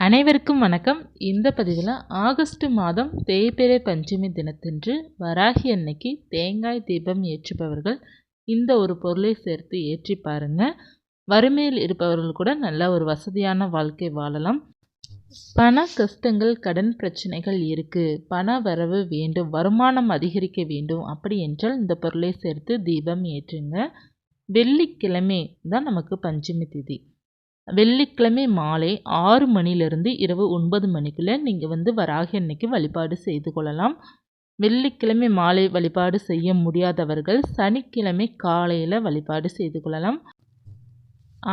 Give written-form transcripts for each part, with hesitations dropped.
அனைவருக்கும் வணக்கம். இந்த பதிவில் ஆகஸ்ட் மாதம் தேய்பிறை பஞ்சமி தினத்தன்று வராகி அன்னைக்கு தேங்காய் தீபம் ஏற்றுபவர்கள் இந்த ஒரு பொருளை சேர்த்து ஏற்றி பாருங்க. வறுமையில் இருப்பவர்கள் கூட நல்ல ஒரு வசதியான வாழ்க்கை வாழலாம். பண கஷ்டங்கள், கடன் பிரச்சனைகள் இருக்குது, பண வரவு வேண்டும், வருமானம் அதிகரிக்க வேண்டும், அப்படி என்றால் இந்த பொருளை சேர்த்து தீபம் ஏற்றுங்க. வெள்ளிக்கிழமை தான் நமக்கு பஞ்சமி திதி. வெள்ளிக்கிழமை மாலை 6 மணிலிருந்து இரவு 9 மணிக்குள்ளே நீங்கள் வராகி அன்னைக்கு வழிபாடு செய்து கொள்ளலாம். வெள்ளிக்கிழமை மாலை வழிபாடு செய்ய முடியாதவர்கள் சனிக்கிழமை காலையில் வழிபாடு செய்து கொள்ளலாம்.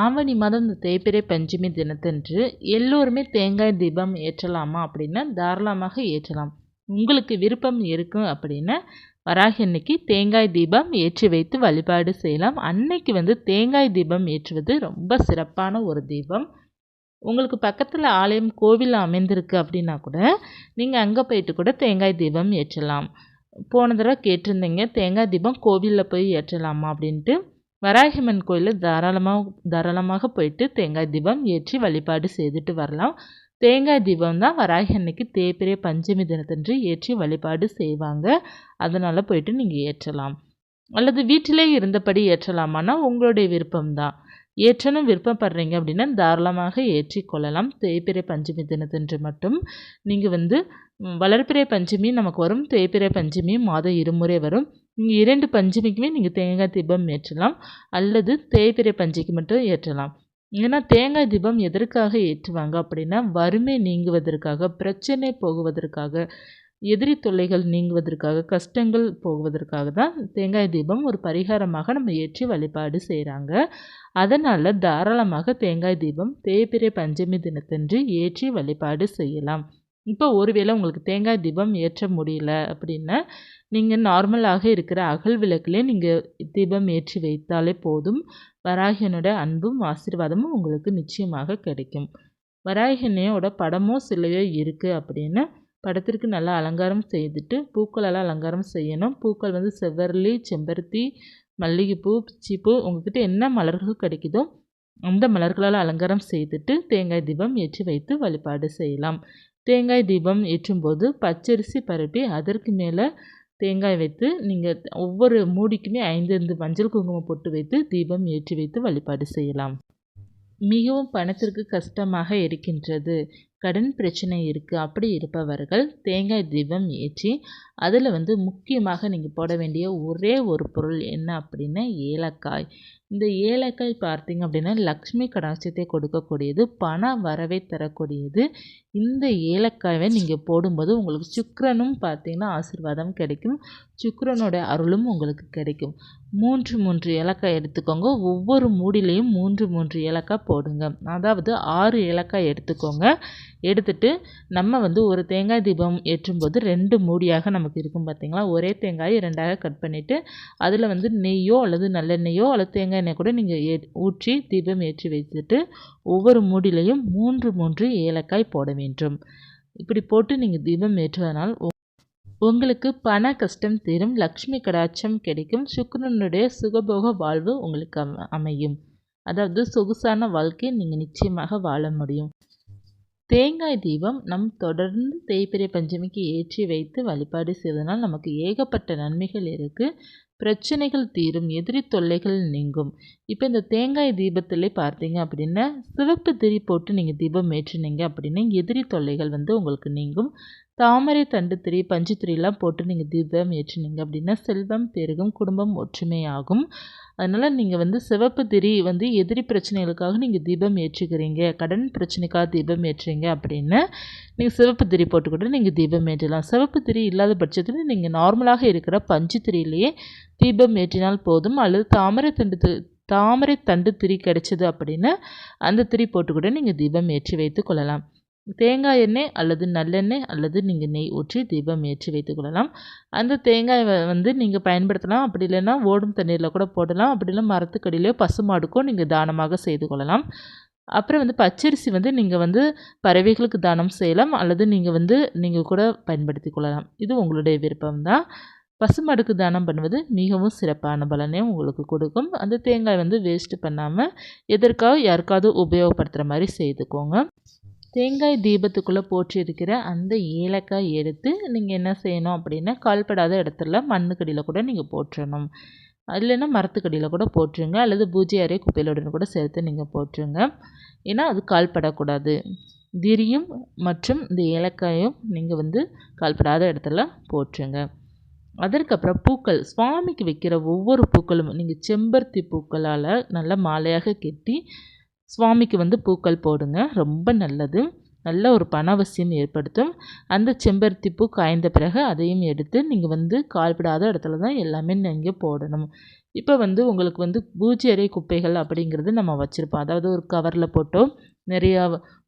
ஆவணி மாதம் இந்த தேய்பிறை பஞ்சமி தினத்தன்று எல்லோருமே தேங்காய் தீபம் ஏற்றலாமா அப்படின்னா தாராளமாக ஏற்றலாம். உங்களுக்கு விருப்பம் இருக்கும் அப்படின்னா வராகி அன்னைக்கு தேங்காய் தீபம் ஏற்றி வைத்து வழிபாடு செய்யலாம். அன்னைக்கு தேங்காய் தீபம் ஏற்றுவது ரொம்ப சிறப்பான ஒரு தீபம். உங்களுக்கு பக்கத்தில் ஆலயம் கோவில் அமைந்திருக்கு அப்படின்னா கூட நீங்கள் அங்கே போயிட்டு கூட தேங்காய் தீபம் ஏற்றலாம். போன தடவை கேட்டிருந்தீங்க தேங்காய் தீபம் கோவிலில் போய் ஏற்றலாமா அப்படின்ட்டு. வராகியம்மன் கோயிலில் தாராளமாக போயிட்டு தேங்காய் தீபம் ஏற்றி வழிபாடு செய்துட்டு வரலாம். தேங்காய் தீபம் தான் வராகி அன்னைக்கு தேய்பிறை பஞ்சமி தினத்தன்று ஏற்றி வழிபாடு செய்வாங்க. அதனால் போயிட்டு நீங்கள் ஏற்றலாம். அல்லது வீட்டிலே இருந்தபடி ஏற்றலாமான்னா உங்களுடைய விருப்பம்தான். ஏற்றணும் விருப்பப்படுறீங்க அப்படின்னா தாராளமாக ஏற்றிக்கொள்ளலாம். தேய்பிறை பஞ்சமி தினத்தன்று மட்டும் நீங்கள் வளர்பிறை பஞ்சமி நமக்கு வரும், தேய்பிறை பஞ்சமி மாதம் இருமுறை வரும். நீங்கள் 2 பஞ்சமிக்குமே நீங்கள் தேங்காய் தீபம் ஏற்றலாம், அல்லது தேய்பிறை பஞ்சமிக்கு மட்டும் ஏற்றலாம். ஏன்னா தேங்காய் தீபம் எதற்காக ஏற்றுவாங்க அப்படின்னா வறுமை நீங்குவதற்காக, பிரச்சனை போகுவதற்காக, எதிரி தொல்லைகள் நீங்குவதற்காக, கஷ்டங்கள் போகுவதற்காக தான் தேங்காய் தீபம் ஒரு பரிகாரமாக நம்ம ஏற்றி வழிபாடு செய்கிறாங்க. அதனால் தாராளமாக தேங்காய் தீபம் தேய்பிறை பஞ்சமி தினத்தன்று ஏற்றி வழிபாடு செய்யலாம். இப்போ ஒருவேளை உங்களுக்கு தேங்காய் தீபம் ஏற்ற முடியல அப்படின்னா நீங்கள் நார்மலாக இருக்கிற அகல் விளக்குலே நீங்கள் தீபம் ஏற்றி வைத்தாலே போதும். வராகியனோட அன்பும் ஆசீர்வாதமும் உங்களுக்கு நிச்சயமாக கிடைக்கும். வராகியனையோட படமோ சிலையோ இருக்குது அப்படின்னா படத்திற்கு நல்லா அலங்காரம் செய்துட்டு பூக்களால் அலங்காரம் செய்யணும். பூக்கள் செவ்வரளி, செம்பருத்தி, மல்லிகைப்பூ, பிச்சிப்பூ, உங்கள்கிட்ட என்ன மலர்கள் கிடைக்குதோ அந்த மலர்களால் அலங்காரம் செய்துட்டு தேங்காய் தீபம் ஏற்றி வைத்து வழிபாடு செய்யலாம். தேங்காய் தீபம் ஏற்றும்போது பச்சரிசி பரப்பி அதற்கு மேலே தேங்காய் வைத்து நீங்கள் ஒவ்வொரு மூடிக்குமே 5 மஞ்சள் குங்குமம் போட்டு வைத்து தீபம் ஏற்றி வைத்து வழிபாடு செய்யலாம். மிகவும் பணத்திற்கு கஷ்டமாக இருக்கின்றது, கடன் பிரச்சனை இருக்குது, அப்படி இருப்பவர்கள் தேங்காய் தீபம் ஏற்றி அதில் முக்கியமாக நீங்கள் போட வேண்டிய ஒரே ஒரு பொருள் என்ன அப்படின்னா ஏலக்காய். இந்த ஏலக்காய் பார்த்தீங்க அப்படின்னா லக்ஷ்மி கடாட்சத்தை கொடுக்கக்கூடியது, பண வரவை தரக்கூடியது. இந்த ஏலக்காயை நீங்கள் போடும்போது உங்களுக்கு சுக்கிரனும் பார்த்தீங்கன்னா ஆசீர்வாதம் கிடைக்கும், சுக்கிரனோட அருளும் உங்களுக்கு கிடைக்கும். 3 ஏலக்காய் எடுத்துக்கோங்க. ஒவ்வொரு மூடிலையும் 3 ஏலக்காய் போடுங்க. அதாவது 6 ஏலக்காய் எடுத்துக்கோங்க. எடுத்துட்டு நம்ம ஒரு தேங்காய் தீபம் ஏற்றும்போது 2 மூடியாக நமக்கு இருக்கும் பார்த்தீங்களா. ஒரே தேங்காயை 2ஆக கட் பண்ணிவிட்டு அதில் நெய்யோ அல்லது நல்லெண்ணெய்யோ அல்லது தேங்காய் எண்ணெய் கூட நீங்கள் ஊற்றி தீபம் ஏற்றி வைத்துட்டு ஒவ்வொரு மூடிலையும் 3 ஏலக்காய் போட வேண்டும். இப்படி போட்டு நீங்கள் தீபம் ஏற்றுவதனால் உங்களுக்கு பண கஷ்டம் தீரும், லக்ஷ்மி கடாட்சம் கிடைக்கும், சுக்கிரனுடைய சுகபோக வாழ்வு உங்களுக்கு அமையும். அதாவது சொகுசான வாழ்க்கை நீங்கள் நிச்சயமாக வாழ முடியும். தேங்காய் தீபம் நம் தொடர்ந்து தேய்பிறை பஞ்சமிக்கு ஏற்றி வைத்து வழிபாடு செய்வதனால் நமக்கு ஏகப்பட்ட நன்மைகள் இருக்குது. பிரச்சனைகள் தீரும், எதிரி தொல்லைகள் நீங்கும். இப்போ இந்த தேங்காய் தீபத்திலே பார்த்தீங்க அப்படின்னா சிவப்பு திரி போட்டு நீங்கள் தீபம் ஏற்றினீங்க அப்படின்னா எதிரி தொல்லைகள் உங்களுக்கு நீங்கும். தாமரை தண்டு திரி, பஞ்சு திரிலாம் போட்டு நீங்கள் தீபம் ஏற்றினீங்க அப்படின்னா செல்வம் பெருகும், குடும்பம் ஒற்றுமையாகும். அதனால் நீங்கள் சிவப்பு திரி எதிரி பிரச்சனைகளுக்காக நீங்கள் தீபம் ஏற்றுக்கிறீங்க, கடன் பிரச்சனைக்காக தீபம் ஏற்றுறீங்க அப்படின்னா நீங்கள் சிவப்பு திரி போட்டுக்கிட்டு நீங்கள் தீபம் ஏற்றலாம். சிவப்பு திரி இல்லாத பட்சத்தில் நீங்கள் நார்மலாக இருக்கிற பஞ்சு திரியிலேயே தீபம் ஏற்றினால் போதும். அல்லது தாமரை தண்டு திரி கிடைச்சது அப்படின்னா அந்த திரி போட்டுக்கிட்டு நீங்கள் தீபம் ஏற்றி வைத்து கொள்ளலாம். தேங்காய் எண்ணெய் அல்லது நல்லெண்ணெய் அல்லது நீங்கள் நெய் ஊற்றி தீபம் ஏற்றி வைத்து கொள்ளலாம். அந்த தேங்காய் நீங்கள் பயன்படுத்தலாம். அப்படி இல்லைன்னா ஓடும் தண்ணீரில் கூட போடலாம். அப்படி இல்லை மரத்துக்கடியிலையோ பசுமாடுக்கோ நீங்கள் தானமாக செய்து கொள்ளலாம். அப்புறம் பச்சரிசி நீங்கள் பறவைகளுக்கு தானம் செய்யலாம், அல்லது நீங்கள் கூட பயன்படுத்தி கொள்ளலாம். இது உங்களுடைய விருப்பம்தான். பசுமாடுக்கு தானம் பண்ணுவது மிகவும் சிறப்பான பலனை உங்களுக்கு கொடுக்கும். அந்த தேங்காய் வேஸ்ட் பண்ணாமல் எதற்காக யாருக்காவது உபயோகப்படுத்துகிற மாதிரி செய்துக்கோங்க. தேங்காய் தீபத்துக்குள்ளே போற்றிருக்கிற அந்த ஏலக்காய் எடுத்து நீங்கள் என்ன செய்யணும் அப்படின்னா, கால்படாத இடத்துல மண்ணுக்கடியில் கூட நீங்கள் போட்டுறணும். இல்லைன்னா மரத்துக்கடியில் கூட போட்டுருங்க, அல்லது பூஜை அறை குப்பையிலுடன் கூட சேர்த்து நீங்கள் போட்டுருங்க. ஏன்னா அது கால்படக்கூடாது. திரியும் மற்றும் இந்த ஏலக்காயும் நீங்கள் கால்படாத இடத்துல போட்டுருங்க. அதற்கப்புறம் பூக்கள், சுவாமிக்கு வைக்கிற ஒவ்வொரு பூக்களும் நீங்கள் செம்பருத்தி பூக்களால் நல்லா மாலையாக கட்டி சுவாமிக்கு பூக்கள் போடுங்க. ரொம்ப நல்லது. நல்ல ஒரு பணவசியம் ஏற்படுத்தும். அந்த செம்பருத்தி பூ காய்ந்த பிறகு அதையும் எடுத்து நீங்கள் கால்படாத இடத்துல தான் எல்லாமே நீங்கள் போடணும். இப்போ உங்களுக்கு பூஜை அறை குப்பைகள் அப்படிங்கிறது நம்ம வச்சுருப்போம். அதாவது ஒரு கவரில் போட்டோ நிறையா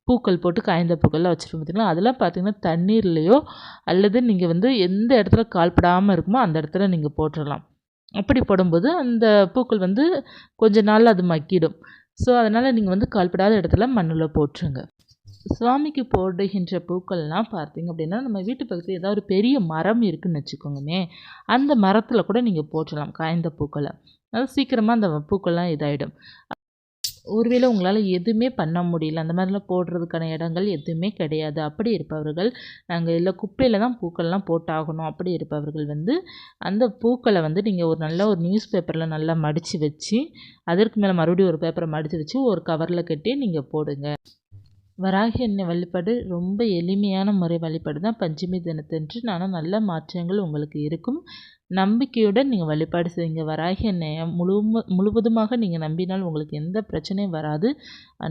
பூக்கள் போட்டு காய்ந்த பூக்கள்லாம் வச்சுருப்போம் பார்த்திங்களா. அதெல்லாம் பார்த்திங்கன்னா தண்ணீர்லேயோ அல்லது நீங்கள் எந்த இடத்துல கால்படாமல் இருக்குமோ அந்த இடத்துல நீங்கள் போட்டுடலாம். அப்படி போடும்போது அந்த பூக்கள் கொஞ்ச நாள் அது மக்கிடும். ஸோ அதனால் நீங்கள் கால்படாத இடத்துல மண்ணில் போட்டுருங்க. சுவாமிக்கு போடுகின்ற பூக்கள்லாம் பார்த்திங்க அப்படின்னா, நம்ம வீட்டு பக்கத்தில் ஏதாவது ஒரு பெரிய மரம் இருக்குதுன்னு வச்சுக்கோங்கமே, அந்த மரத்தில் கூட நீங்கள் போட்டுடலாம் காய்ந்த பூக்களை. அது சீக்கிரமாக அந்த பூக்கள்லாம் இதாகிடும். ஒருவேளை உங்களால் எதுவுமே பண்ண முடியல, அந்த மாதிரிலாம் போடுறதுக்கான இடங்கள் எதுவுமே கிடையாது, அப்படி இருப்பவர்கள் நாங்கள் இல்லை குப்பையில் தான் பூக்கள்லாம் போட்டாகணும் அப்படி இருப்பவர்கள் அந்த பூக்களை நீங்கள் ஒரு நல்ல ஒரு நியூஸ் பேப்பரில் நல்லா மடித்து வச்சு, அதற்கு மேலே மறுபடியும் ஒரு பேப்பரை மடித்து வச்சு ஒரு கவரில் கட்டி நீங்கள் போடுங்க. வராகி அன்னை வழிபாடு ரொம்ப எளிமையான முறை வழிபாடு தான் பஞ்சமி தினத்தன்று. ஆனால் நல்ல மாற்றங்கள் உங்களுக்கு இருக்கும். நம்பிக்கையுடன் நீங்கள் வழிபாடு செய்யுங்க. வராகி அன்னையை முழுவதுமாக நீங்கள் நம்பினால் உங்களுக்கு எந்த பிரச்சனையும் வராது.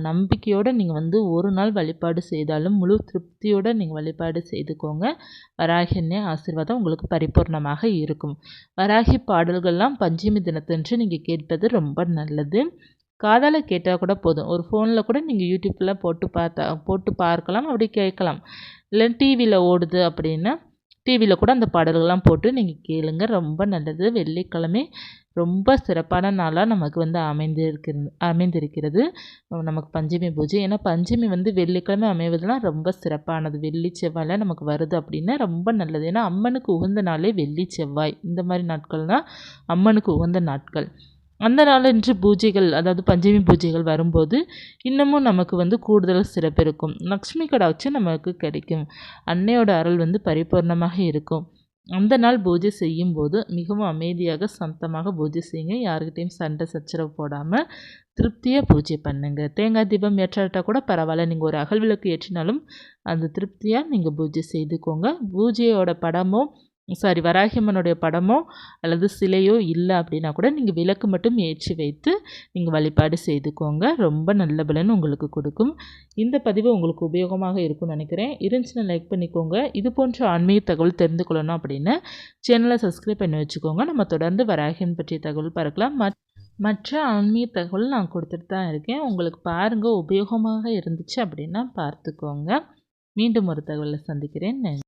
நம்பிக்கையோடு நீங்கள் ஒரு நாள் வழிபாடு செய்தாலும் முழு திருப்தியோடு நீங்கள் வழிபாடு செய்துக்கோங்க. வராகி அன்னை ஆசீர்வாதம் உங்களுக்கு பரிபூர்ணமாக இருக்கும். வராகி பாடல்கள்லாம் பஞ்சமி தினத்தன்று நீங்கள் கேட்பது ரொம்ப நல்லது. காதால் கேட்டால் கூட போதும். ஒரு ஃபோனில் கூட நீங்கள் யூடியூப்பில் போட்டு பார்க்கலாம், அப்படி கேட்கலாம். இல்லை டிவியில் ஓடுது அப்படின்னா டிவியில் கூட அந்த பாடல்கள்லாம் போட்டு நீங்கள் கேளுங்க. ரொம்ப நல்லது. வெள்ளிக்கிழமை ரொம்ப சிறப்பான நாளாக நமக்கு அமைந்திருக்கிறது நமக்கு பஞ்சமி பூஜை. ஏன்னா பஞ்சமி வெள்ளிக்கிழமை அமைவதெல்லாம் ரொம்ப சிறப்பானது. வெள்ளி செவ்வாயில் நமக்கு வருது அப்படின்னா ரொம்ப நல்லது. ஏன்னா அம்மனுக்கு உகந்த நாளே வெள்ளி செவ்வாய், இந்த மாதிரி நாட்கள் தான் அம்மனுக்கு உகந்த நாட்கள். அந்த நாளன்று பூஜைகள், அதாவது பஞ்சமி பூஜைகள் வரும்போது இன்னமும் நமக்கு கூடுதல் சிறப்பு இருக்கும். லக்ஷ்மி கடாட்சம் நமக்கு கிடைக்கும். அன்னையோட அருள் பரிபூர்ணமாக இருக்கும். அந்த நாள் பூஜை செய்யும்போது மிகவும் அமைதியாக சாந்தமாக பூஜை செய்யுங்க. யாருக்கிட்டையும் சண்டை சச்சரவு போடாமல் திருப்தியாக பூஜை பண்ணுங்கள். தேங்காய் தீபம் ஏற்றாட்டால் கூட பரவாயில்ல, நீங்கள் ஒரு அகல் விளக்கு ஏற்றினாலும் அந்த திருப்தியாக நீங்கள் பூஜை செய்துக்கோங்க. பூஜையோட வராகி அம்மனுடைய படமோ அல்லது சிலையோ இல்லை அப்படின்னா கூட நீங்கள் விளக்கு மட்டும் ஏற்றி வைத்து நீங்கள் வழிபாடு செய்துக்கோங்க. ரொம்ப நல்ல பலன் உங்களுக்கு கொடுக்கும். இந்த பதிவு உங்களுக்கு உபயோகமாக இருக்கும்னு நினைக்கிறேன். இருந்துச்சுன்னா லைக் பண்ணிக்கோங்க. இது போன்ற ஆன்மீக தகவல் தெரிந்து கொள்ளணும் அப்படின்னு சேனலை சப்ஸ்கிரைப் பண்ணி வச்சுக்கோங்க. நம்ம தொடர்ந்து வராகியன் பற்றிய தகவல் பார்க்கலாம். மற்ற ஆன்மீக தகவல் நான் கொடுத்துட்டு தான் இருக்கேன். உங்களுக்கு பாருங்கள், உபயோகமாக இருந்துச்சு அப்படின்னா பார்த்துக்கோங்க. மீண்டும் ஒரு தகவலை சந்திக்கிறேன். நன்றி.